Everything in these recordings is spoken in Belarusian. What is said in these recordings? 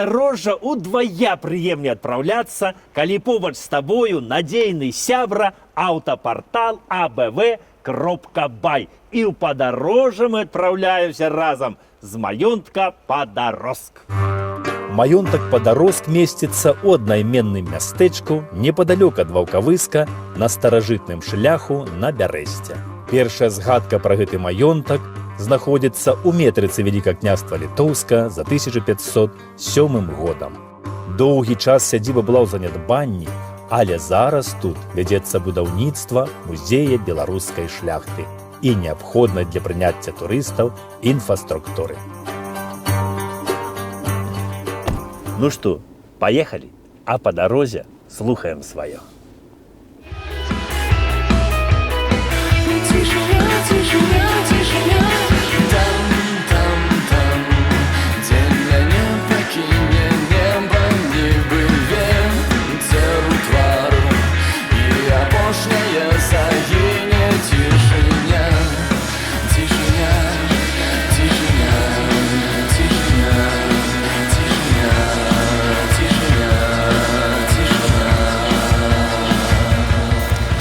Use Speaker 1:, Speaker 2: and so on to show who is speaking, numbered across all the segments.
Speaker 1: падарожжа удвая прыемней адпраўляцца, калі побач з табою надзейны сябра аўтапартал abv.by. І ў падарожжа мы адпраўляемся разам з маёнтка Падароск.
Speaker 2: Маёнтак Падароск месціцца ў аднайменным мястэчку непадалёк ад Ваўкавыска на старажытным шляху на Бярэсце. Першая згадка пра гэты маёнтак знаходзіцца ў метрыцы Вялікага княства Літоўска за 1507 годам. Доўгі час сядзіба была ў занядбанні, але зараз тут вядзецца будаўніцтва музея беларускай шляхты і неабходнай для прыняцця турыстаў інфраструктуры.
Speaker 1: Ну што, паехалі, а па дарозе слухаем сваё.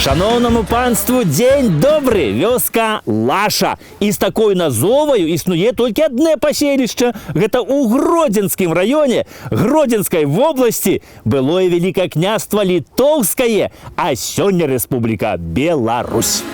Speaker 1: Шановному панству дзень добры, вёска Лаша. І з такой назоваю існуе толькі адне паселішча. Гэта ў Гродзенскім раёне Гродзенскай вобласці былое Вялікае княства Літоўскае, а сёння Рэспубліка Беларусь.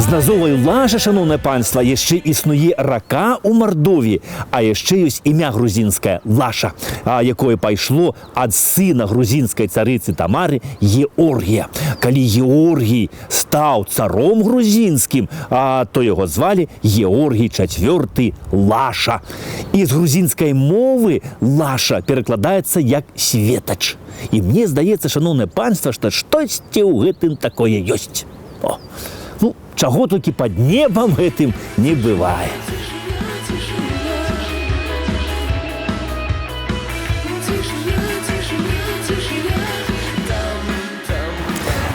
Speaker 1: З назоваю Лаша, шановне панства, яшчэ існуе рака ў Мардові, а яшчэ ёсць імя грузінскае Лаша, якое пайшло ад сына грузінскай царыцы Тамары Георгія. Калі Георгій стаў царом грузінскім, то яго звалі Георгій IV Лаша. І з грузінскай мовы Лаша перакладаецца як светач. І мне здаецца, шановне панства, што штосьці ў гэтым такое ёсць. Чаго толькі пад небам гэтым не бывае.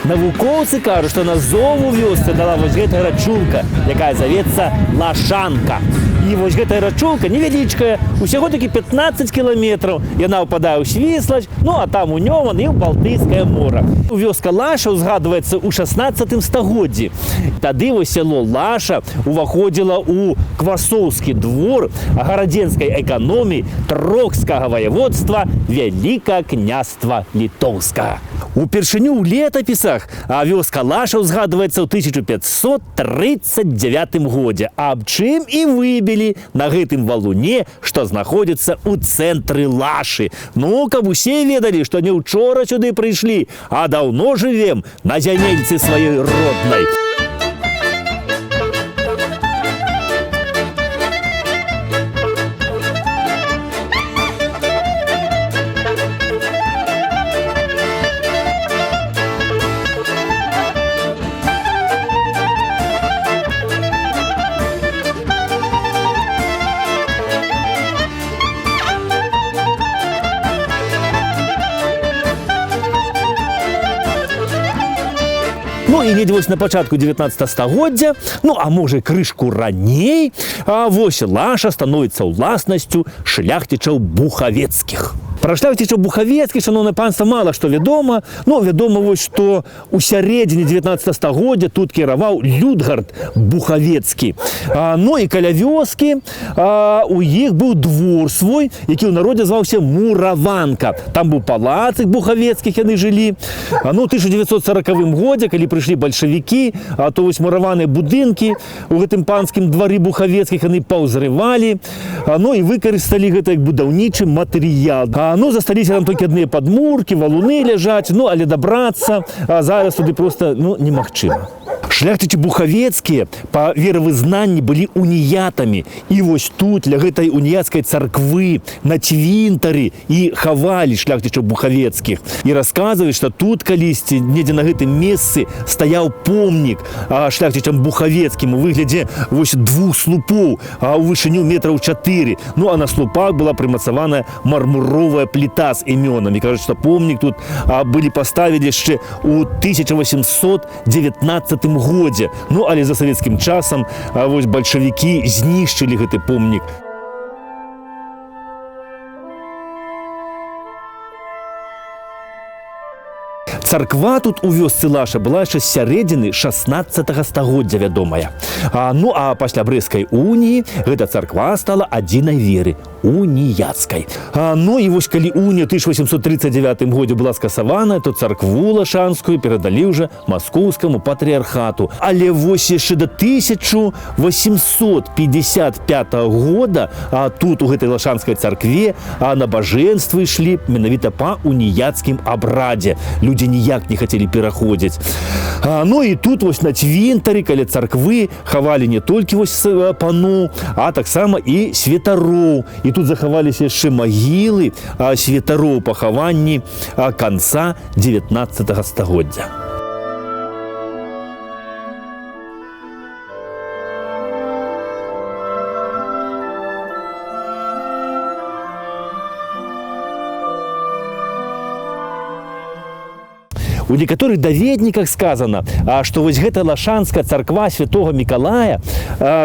Speaker 1: Навукоўцы кажуць, што назову вёсцы дала вось гэтая рачулка, якая завецца Лашанка. І вось гэтая рачулка невялічкая, усяго такі 15 кіламетраў. Яна ўпадае ў Свіслач, а там у Нёман і ў Балтыйскае мора. Вёска Лаша узгадваецца ў 16 стагоддзі. Тады вось сяло Лаша уваходзіла ў Квасоўскі двор гарадзенскай эканоміі Трокскага ваяводства Вялікага княства Літоўскага. Упершыню ў летапісах вёска Лаша узгадваецца ў 1539 годзе. Аб чым і выбілі на гэтым валуне, што знаходзіцца ў цэнтры Лашы. Каб усе ведалі, што не ўчора сюды прыйшлі, а даўно жывем на зямельцы сваёй роднай. І недзе вось на пачатку 19 стагоддзя, а можа крышку раней, вось Лаша становіцца ўласнасцю шляхцічаў Бухавецкіх. Пра шляхцічаў Бухавецкіх, шановне панства, мала што вядома. Вядома вось, што ў сярэдзіне 19 стагоддзя тут кіраваў Людгард Бухавецкі. І каля вёскі у іх быў двор свой, які ў народзе зваўся Мураванка. Там быў палацык Бухавецкіх, яны жылі. У 1940 годзе, калі прыйшлі бальшавікі, то вось мураваныя будынкі у гэтым панскім двары Бухавецкіх яны паўзрывалі, і выкарысталі гэта як будаўнічы матэрыял. Засталіся там толькі адныя падмуркі, валуны ляжаць, але дабрацца зараз туды проста немагчыма. Шляхтычы бухавецкія па веравызнанні былі уніятамі. І вось тут, ля гэтай уніяцкай царквы, на цвінтары і хавалі шляхтычаў бухавецкіх. І расказваюць, што тут калісьці, недзе на гэтым месцы, стаяў помнік шляхтычам бухавецкім у выглядзе вось 2 слупоў у вышыню метраў 4. Ну, а на слупах была прымацаваная мармуровая пліта з імёнамі. Кажуць, што помнік тут былі паставілі яшчэ ў 1819 годзе. Ну, але за савецкім часам вось бальшавікі знішчылі гэты помнік. Царква тут у вёсцы Лаша была яшчэ з сярэдзіны 16 стагоддзя вядомая. Ну, а пасля Брэсцкай уніі гэта царква стала адзінай веры – уніяцкай. Ну, і вось калі унія ў 1839 годзе была скасаваная, то царкву лашанскую перадалі ўжо маскоўскаму патрыархату. Але вось яшчэ да 1855 года тут, у гэтай лашанскай царкве, набажэнствы ішлі менавіта па уніяцкім абрадзе. Людзі ніяк не хацелі пераходзіць. Ну і тут вось на цвінтары каля царквы хавалі не толькі вось паноў, а таксама і святароў. І тут захаваліся яшчэ магілы святароў пахаванні канца 19 стагоддзя. У некаторых даведніках сказано, што вось гэта лашанская царква святого Мікалая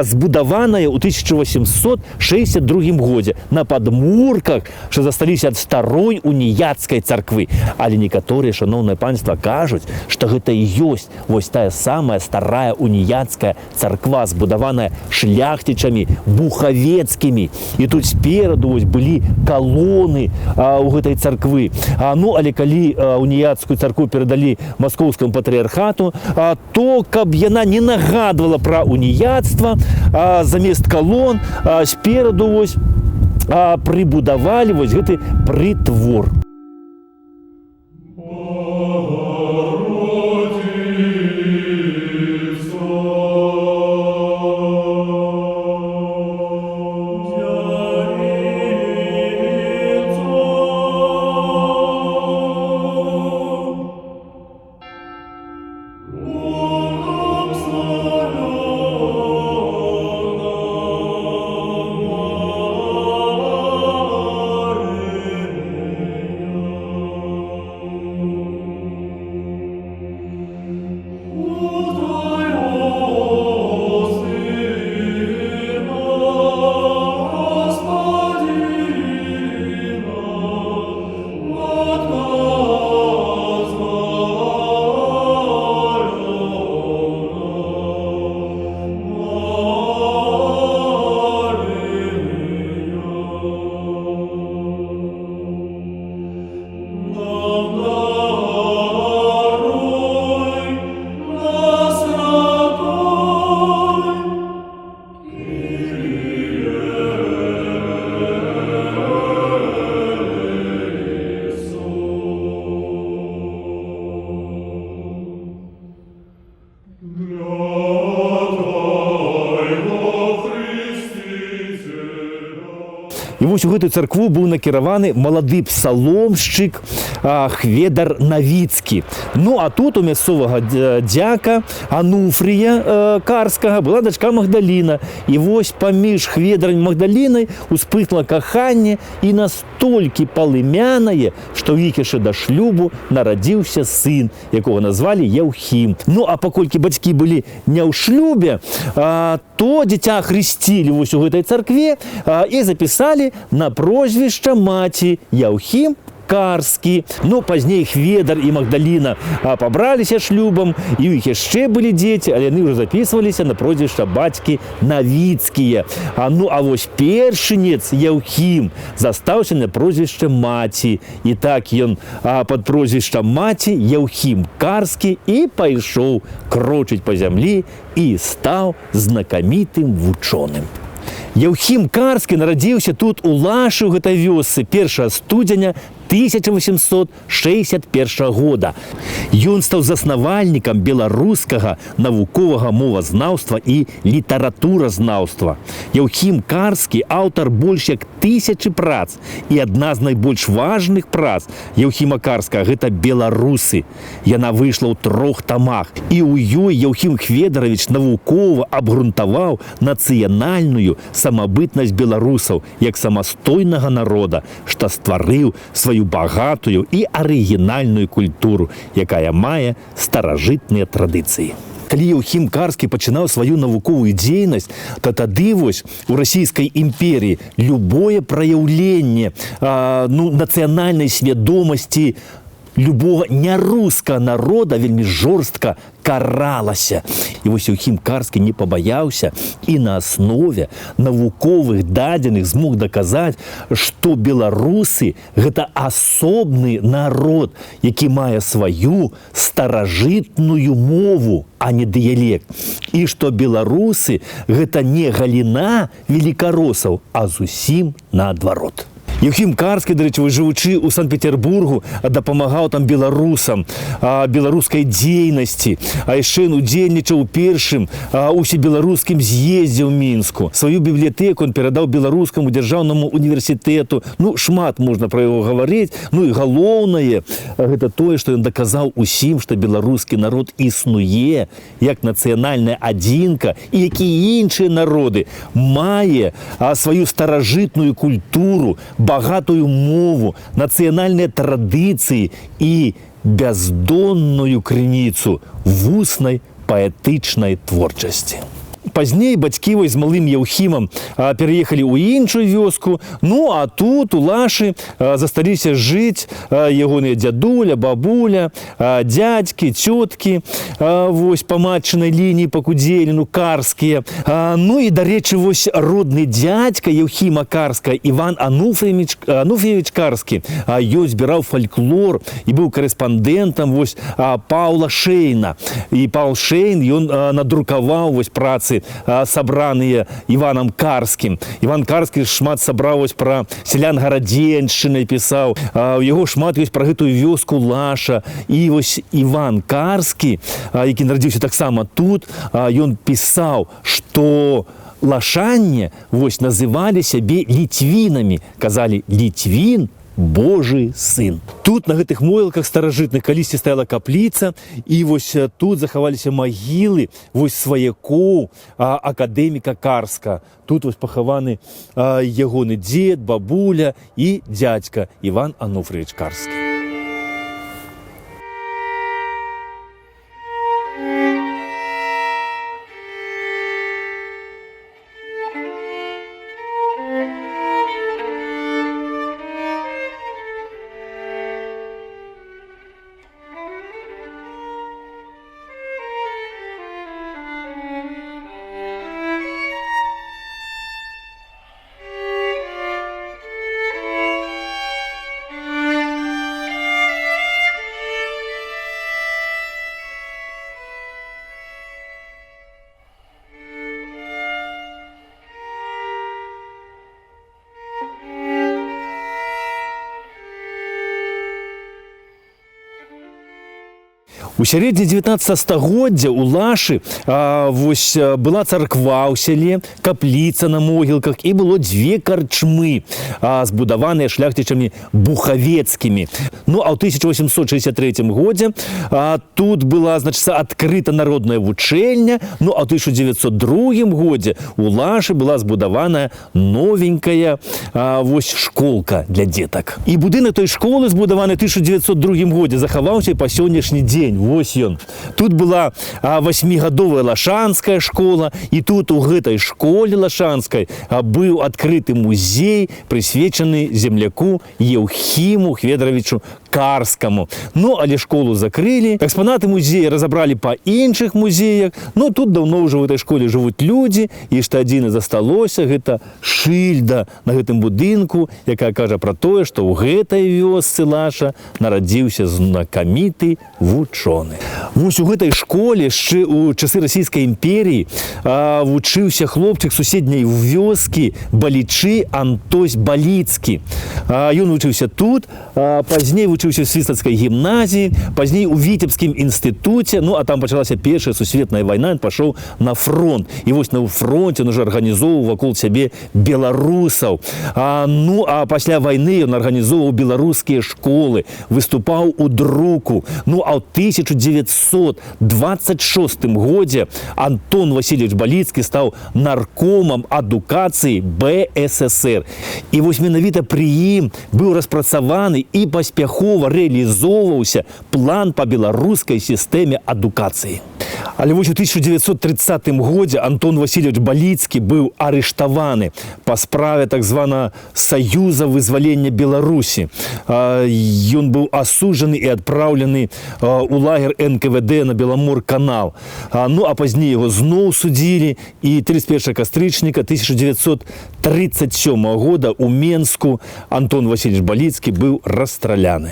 Speaker 1: збудаваная ў 1862 годзе на падмурках, што засталіся ад старой уніяцкай царквы. Але некаторыя, шаноўнае панства, кажуць, што гэта і ёсць вось тая самая старая уніяцкая царква, збудаваная шляхцічамі бухавецкімі. І тут спераду вось былі калоны у гэтай царквы. Ну, але калі уніяцкую царкву перадалі маскоўскаму патрыархату, то, каб яна не нагадвала пра уніяцтва, замест калон спераду вось прыбудавалі вось гэты прытвор. І вось у гэтую царкву быў накіраваны малады псаломшчык Хведар Навіцкі. Ну, а тут у мясцовага дзяка Ануфрія Карскага была дачка Магдаліна. І вось паміж Хведарам і Магдалінай успыхнула каханне і настолькі палымянае, што ў іх яшчэ да шлюбу нарадзіўся сын, якога назвалі Яўхім. Ну, а паколькі бацькі былі не ў шлюбе, то дзіця хрысцілі вось у гэтай царкве і запісалі на прозвішча маці Яўхім Карскі. Ну, пазней Хведар і Магдаліна пабраліся шлюбам, і ў іх яшчэ былі дзеці, але яны ўжо запісваліся на прозвішча бацькі Навіцкія. Ну, а вось першынец Яўхім застаўся на прозвішча маці. І так ён пад прозвішчам маці Яўхім Карскі і пайшоў крочыць па зямлі і стаў знакамітым вучоным. Яўхім Карскі нарадзіўся тут у Лашы ў гэтай вёсцы 1 студзеня 1861 года. Ён стаў заснавальнікам беларускага навуковага мовазнаўства і літаратуразнаўства. Яўхім Карскі аўтар больш як 1000 прац, і адна з найбольш важных прац Яўхіма Карскага – гэта «Беларусы». Яна выйшла ў 3 тамах, і ў ёй Яўхім Хведаравіч навукова абгрунтаваў нацыянальную самабытнасць беларусаў як самастойнага народа, што стварыў сваю багатую і арыгінальную культуру, якая мае старажытныя традыцыі. Калі Яўхім Карскі пачынаў сваю навуковую дзейнасць, то тады вось у расійскай імперіі любое праяўленне нацыянальнай свядомасці любого нярускага народа вельмі жорстка каралася. І вось Яўхім Карскі не пабаяўся і на аснове навуковых дадзеных змог даказаць, што беларусы – гэта асобны народ, які мае сваю старажытную мову, а не дыялект. І што беларусы – гэта не галіна велікаросаў, а зусім наадварот. Яўхім Карскі, дарэчы, жывучы ў Санкт-Петербургу, дапамагаў там беларусам, беларускай дзейнасці, а яшчэ ён удзельнічаў у першым усебеларускім з'ездзе ў Мінску. Сваю бібліятэку ён перадаў беларускаму дзяржаўнаму універсітэту. Шмат можна пра яго гаварыць. І галоўнае гэта тое, што ён даказаў усім, што беларускі народ існуе як нацыянальная адзінка, і якія іншыя народы мае сваю старажытную культуру, багатую мову, нацыянальныя традыцыі і бяздонную крыніцу вуснай паэтычнай творчасці. Пазней бацькі з малым Яўхімам пераехалі ў іншую вёску, а тут у Лашы засталіся жыць ягоныя дзядуля, бабуля, дзядзькі, цёткі, вось па матчынай лініі па Кудзеліну, Карскія. І, дарэчы, вось родны дзядзька Яўхіма Карскага, Іван Ануф'евіч Карскі, ён збіраў фальклор і быў карэспандэнтам вось Паўла Шэйна. І Паўл Шэйн, ён надрукаваў вось працы сабраныя Іванам Карскім. Іван Карскі шмат сабраў пра сялян гарадзеншчыны, пісаў. У яго шмат ёсць пра гэтую вёску Лаша. І вось Іван Карскі, які нарадзіўся таксама тут, ён пісаў, што лашане вось называлі сябе літвінамі. Казалі «Літвін – Божий сын». Тут на гэтых могілках старажытных калісьці стаяла капліца, і вось тут захаваліся магілы вось сваякоў акадэміка Карска. Тут вось пахаваны ягоны дзед, бабуля і дзядзька Іван Ануфрыевіч Карскі. У сярэдзіне 19 стагоддзя ў Лашы вось была царква ў сяле, капліца на могілках, і было 2 карчмы, збудаваныя шляхцічамі бухавецкімі. А ў 1863 годзе тут была, адкрыта народная вучэльня, а ў 1902 годзе у Лашы была збудаваная новенькая вось школка для дзетак. І будынак той школы, збудаваны ў 1902 годзе, захаваўся па сённяшні дзень. Вось ён. Тут была 8-гадовая лашанская школа, і тут у гэтай школе лашанскай быў адкрыты музей, прысвечаны земляку Яўхіму Хведаравічу Карскаму. Але школу закрылі, экспанаты музея разабралі па іншых музеях. Тут даўно ўжо ў гэтай школе жывуць людзі, і што адзіна засталося, гэта шыльда на гэтым будынку, якая кажа пра тое, што ў гэтай вёсцы Лаша нарадзіўся знакаміты вучоны. абароны. Вось у гэтай школе яшчэ ў часы расійскай імперіі вучыўся хлопчык суседняй вёскі Балічы Антось Баліцкі. Ён вучыўся тут, пазней вучыўся ў свістацкай гімназіі, пазней у Віцебскім інстытуце, ну а там пачалася Першая сусветная вайна, ён пашоў на фронт. І вось на фронте ён уже арганізоўваў вакол сябе беларусаў. Ну а пасля вайны ён арганізоўваў беларускія школы, выступаў у друку. Ну а ў 1926 годзе Антон Васильевич Баліцкі стаў наркомам адукацыі БССР. І вось менавіта пры ім быў распрацаваны і паспяхова рэалізоўваўся план па беларускай сістэме адукацыі. Але вось у 1930 годзе Антон Васильевич Баліцкі быў арыштаваны па справе так звана Саюза вызвалення Беларусі. Ён быў асуджаны і адпраўлены у лагер НКВД на Беламор-канал. Ну а пазней яго зноў судзілі і 31 кастрычніка 1937 года у Менску Антон Васильевич Баліцкі быў расстраляны.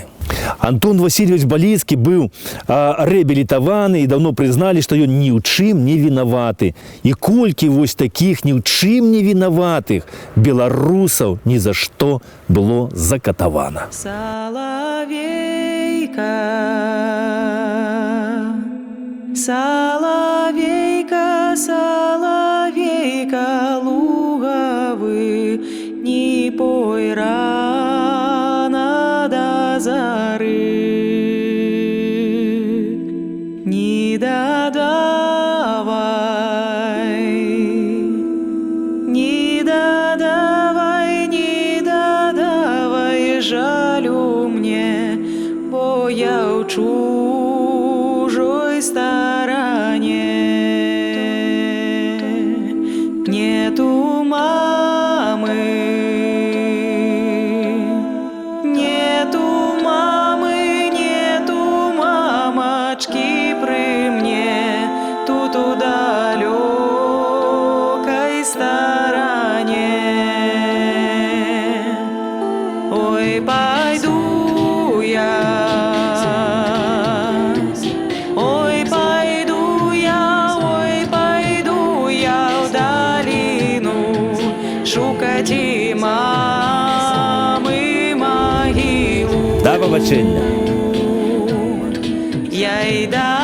Speaker 1: Антон Васильевич Баліцкі быў рэабілітаваны і даўно прызналі, што ён ні ў чым не вінаваты. І колькі вось такіх ні ў чым не вінаватых беларусаў ні за што было закатавана.
Speaker 3: Соловейка, соловейка, соловейка, луговы, не пой рано до зары, не додавай, не додавай, не додавай жалю мне, бо я у чужой стороне. Нету мамы, нету мамы, нету мамочки при мне, тут у далекой стороне. Ой, пойду я, ой, пойду я в долину шукать и мамы могилу.
Speaker 1: Да побачення.
Speaker 3: Я й да